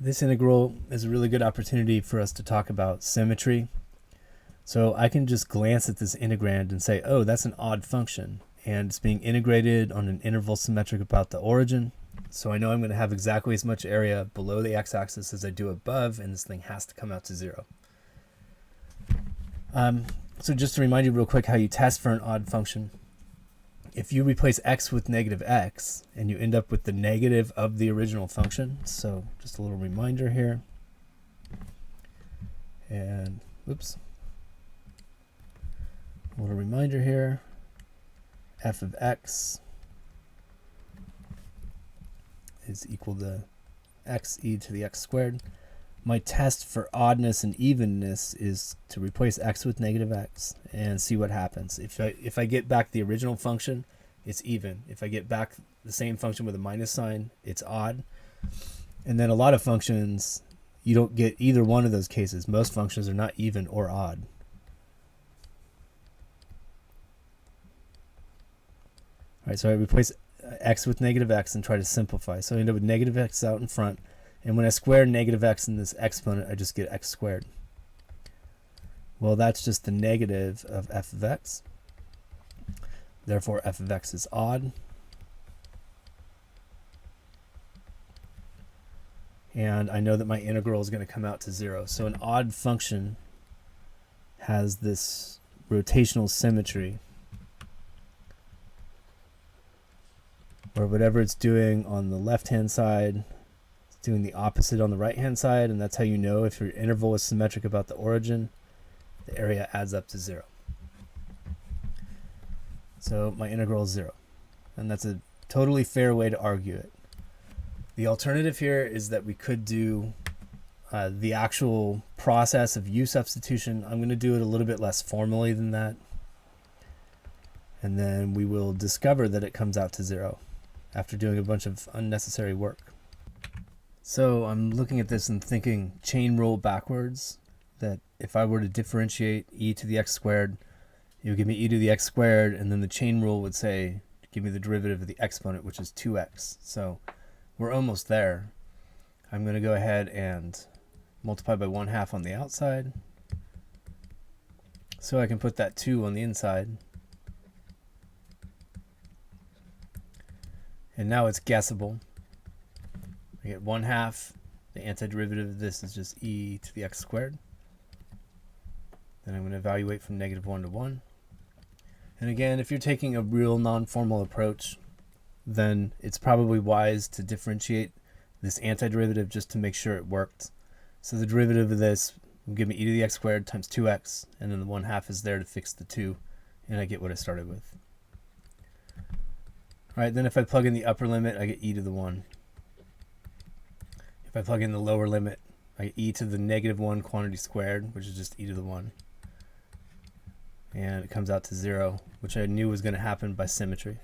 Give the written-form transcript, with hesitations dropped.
This integral is a really good opportunity for us to talk about symmetry. So I can just glance at this integrand and say, oh, that's an odd function, and it's being integrated on an interval symmetric about the origin. So I know I'm going to have exactly as much area below the x-axis as I do above, and this thing has to come out to 0. So just to remind you real quick how you test for an odd function. If you replace x with negative x, and you end up with the negative of the original function, so just a little reminder here, and oops, a little reminder here, f of x is equal to x e to the x squared. My test for oddness and evenness is to replace x with negative x and see what happens. If I get back the original function, it's even. If I get back the same function with a minus sign, it's odd. And then a lot of functions, you don't get either one of those cases. Most functions are not even or odd. All right, so I replace x with negative x and try to simplify. So I end up with negative x out in front. And when I square negative x in this exponent, I just get x squared. Well, that's just the negative of f of x. Therefore, f of x is odd. And I know that my integral is going to come out to 0. So an odd function has this rotational symmetry, where whatever it's doing on the left-hand side, doing the opposite on the right hand side, and that's how you know if your interval is symmetric about the origin. The area adds up to 0. So my integral is 0, and that's a totally fair way to argue it. The alternative here is that we could do the actual process of u-substitution. I'm going to do it a little bit less formally than that, and then we will discover that it comes out to 0 after doing a bunch of unnecessary work. So I'm looking at this and thinking chain rule backwards, that if I were to differentiate e to the x squared, it would give me e to the x squared, and then the chain rule would say, give me the derivative of the exponent, which is 2x. So we're almost there. I'm going to go ahead and multiply by 1/2 on the outside, so I can put that 2 on the inside. And now it's guessable. I get 1/2. The antiderivative of this is just e to the x squared. Then I'm going to evaluate from -1 to 1. And again, if you're taking a real non-formal approach, then it's probably wise to differentiate this antiderivative just to make sure it worked. So the derivative of this will give me e to the x squared times 2x, and then the 1/2 is there to fix the 2, and I get what I started with. All right, then if I plug in the upper limit, I get e to the 1. If I plug in the lower limit, I get e to the -1 quantity squared, which is just e to the 1. And it comes out to 0, which I knew was going to happen by symmetry.